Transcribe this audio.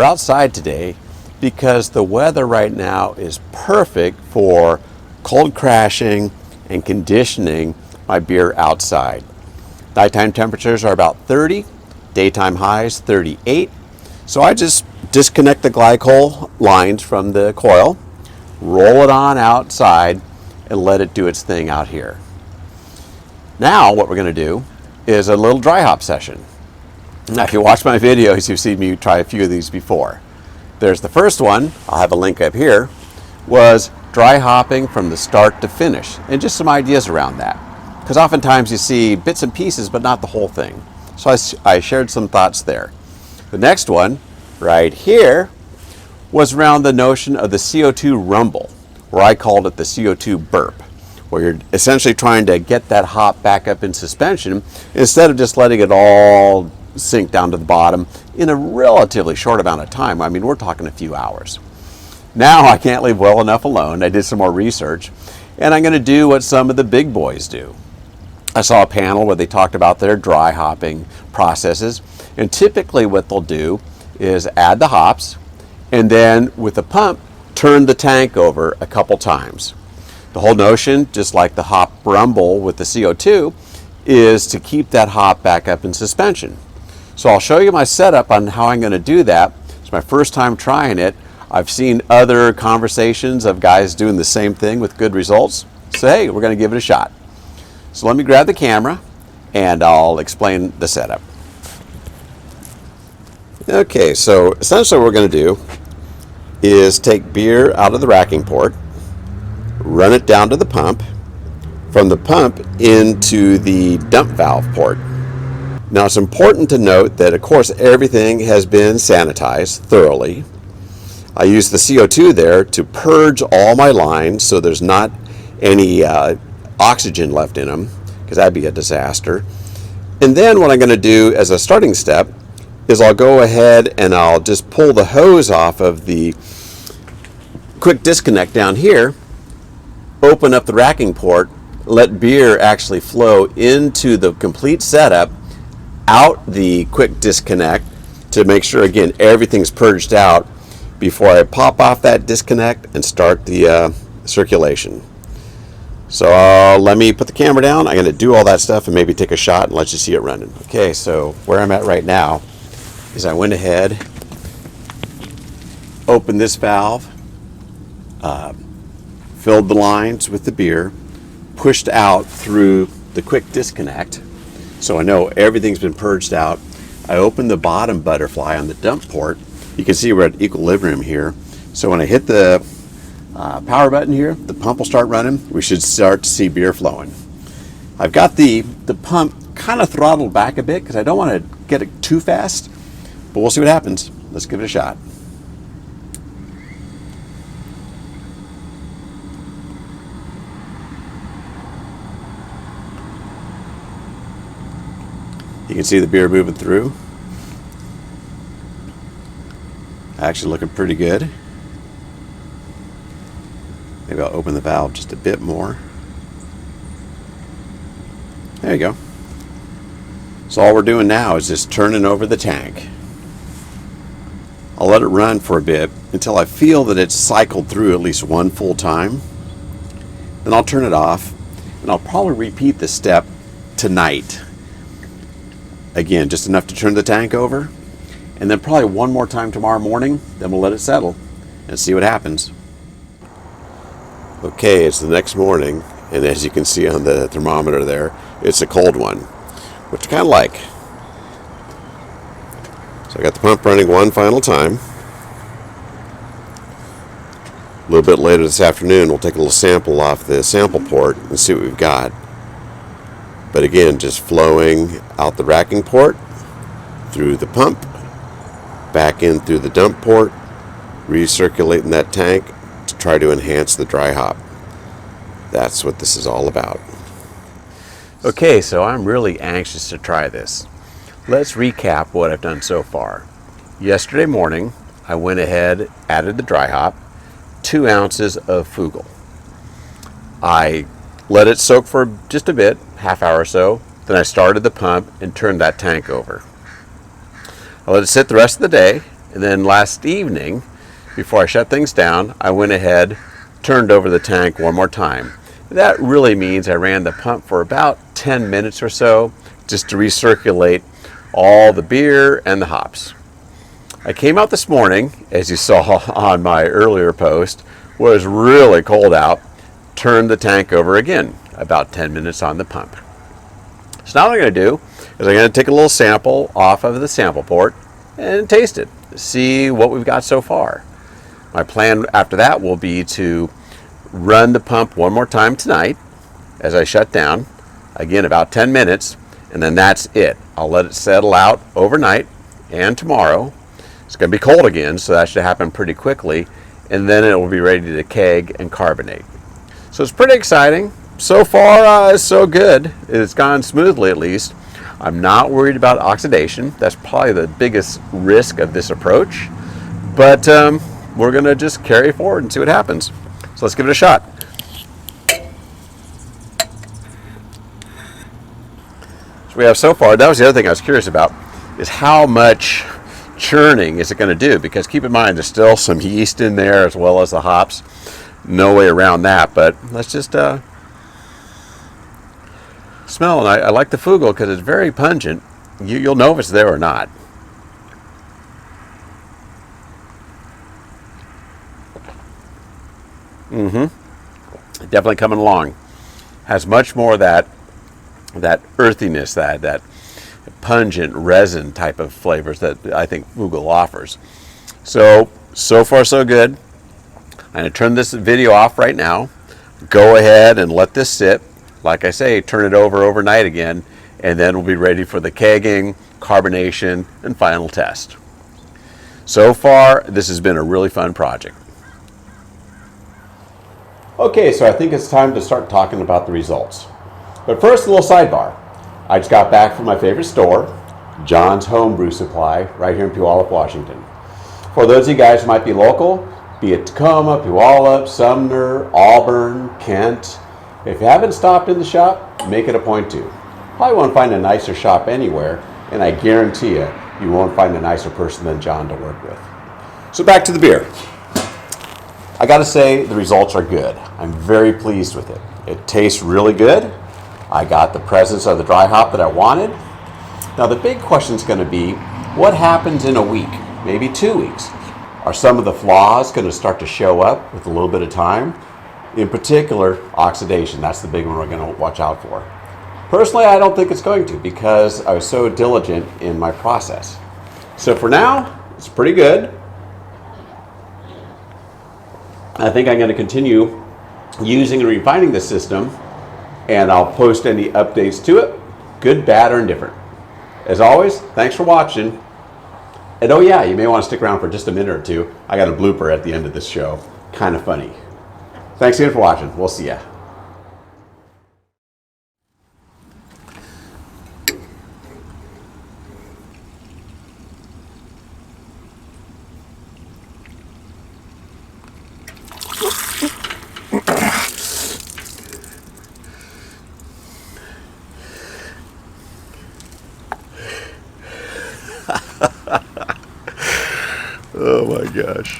We're outside today because the weather right now is perfect for cold crashing and conditioning my beer outside. Nighttime temperatures are about 30, daytime highs 38. So I just disconnect the glycol lines from the coil, roll it on outside, and let it do its thing out here. Now what we're going to do is a little dry hop session. Now if you watch my videos, you've seen me try a few of these before. There's the first one, I'll have a link up here, was dry hopping from the start to finish, and just some ideas around that. Because oftentimes you see bits and pieces, but not the whole thing. So I shared some thoughts there. The next one, right here, was around the notion of the CO2 rumble, or I called it the CO2 burp, where you're essentially trying to get that hop back up in suspension instead of just letting it all sink down to the bottom in a relatively short amount of time. I mean, we're talking a few hours. Now I can't leave well enough alone. I did some more research, and I'm going to do what some of the big boys do. I saw a panel where they talked about their dry hopping processes, and typically what they'll do is add the hops, and then with a pump, turn the tank over a couple times. The whole notion, just like the hop rumble with the CO2, is to keep that hop back up in suspension. So I'll show you my setup on how I'm going to do that. It's my first time trying it. I've seen other conversations of guys doing the same thing with good results. So hey, we're going to give it a shot. So let me grab the camera and I'll explain the setup. Okay, so essentially what we're going to do is take beer out of the racking port, run it down to the pump, from the pump into the dump valve port. Now it's important to note that of course everything has been sanitized thoroughly. I use the CO2 there to purge all my lines so there's not any oxygen left in them, because that'd be a disaster. And then what I'm going to do as a starting step is I'll go ahead and I'll just pull the hose off of the quick disconnect down here, open up the racking port, let beer actually flow into the complete setup, out the quick disconnect to make sure, again, everything's purged out before I pop off that disconnect and start the circulation. So let me put the camera down. I'm going to do all that stuff and maybe take a shot and let you see it running. Okay, so where I'm at right now is I went ahead, opened this valve, filled the lines with the beer, pushed out through the quick disconnect, so I know everything's been purged out. I opened the bottom butterfly on the dump port. You can see we're at equilibrium here. So when I hit the power button here, the pump will start running. We should start to see beer flowing. I've got the pump kind of throttled back a bit because I don't want to get it too fast, but we'll see what happens. Let's give it a shot. You can see the beer moving through. Actually looking pretty good. Maybe I'll open the valve just a bit more. There you go. So all we're doing now is just turning over the tank. I'll let it run for a bit until I feel that it's cycled through at least one full time. Then I'll turn it off, and I'll probably repeat this step tonight. Again, just enough to turn the tank over, and then probably one more time tomorrow morning, then we'll let it settle and see what happens. Okay, it's the next morning, and as you can see on the thermometer there, it's a cold one, which I kind of like. So I got the pump running one final time. A little bit later this afternoon, we'll take a little sample off the sample port and see what we've got. But again, just flowing out the racking port, through the pump, back in through the dump port, recirculating that tank to try to enhance the dry hop. That's what this is all about. Okay, so I'm really anxious to try this. Let's recap what I've done so far. Yesterday morning, I went ahead, added the dry hop, 2 ounces of Fugel. I let it soak for just a bit, half hour or so. Then I started the pump and turned that tank over. I let it sit the rest of the day, And then last evening, before I shut things down, I went ahead, turned over the tank one more time. That really means I ran the pump for about 10 minutes or so, just to recirculate all the beer and the hops. I came out this morning, as you saw on my earlier post, was really cold out, turned the tank over again, about 10 minutes on the pump. So now what I'm going to do is I'm going to take a little sample off of the sample port and taste it, see what we've got so far. My plan after that will be to run the pump one more time tonight as I shut down, again about 10 minutes, and then that's it. I'll let it settle out overnight and tomorrow. It's going to be cold again, so that should happen pretty quickly, and then it will be ready to keg and carbonate. So it's pretty exciting. So far, so good. It's gone smoothly, at least. I'm not worried about oxidation. That's probably the biggest risk of this approach, but we're going to just carry forward and see what happens. So let's give it a shot. So we have so far, that was the other thing I was curious about, is how much churning is it going to do? Because keep in mind, there's still some yeast in there as well as the hops. No way around that, but let's just smell. And I like the Fugel because it's very pungent. You'll know if it's there or not. Definitely coming along. Has much more of that earthiness, that pungent resin type of flavors that I think Fugel offers. So far so good. I'm going to turn this video off right now. Go ahead and let this sit. Like I say, turn it over overnight again, and then we'll be ready for the kegging, carbonation, and final test. So far, this has been a really fun project. Okay, so I think it's time to start talking about the results. But first, a little sidebar. I just got back from my favorite store, John's Homebrew Supply, right here in Puyallup, Washington. For those of you guys who might be local, be it Tacoma, Puyallup, Sumner, Auburn, Kent, if you haven't stopped in the shop, make it a point to. Probably won't find a nicer shop anywhere, and I guarantee you won't find a nicer person than John to work with. So back to the beer. I gotta say, the results are good. I'm very pleased with it. It tastes really good. I got the presence of the dry hop that I wanted. Now the big question is gonna be, what happens in a week, maybe 2 weeks? Are some of the flaws gonna start to show up with a little bit of time? In particular, oxidation. That's the big one we're gonna watch out for. Personally, I don't think it's going to because I was so diligent in my process. So for now, it's pretty good. I think I'm going to continue using and refining the system, and I'll post any updates to it, good, bad, or indifferent. As always, thanks for watching. And oh yeah, you may want to stick around for just a minute or two. I got a blooper at the end of this show. Kind of funny. Thanks again for watching. We'll see ya. Oh my gosh.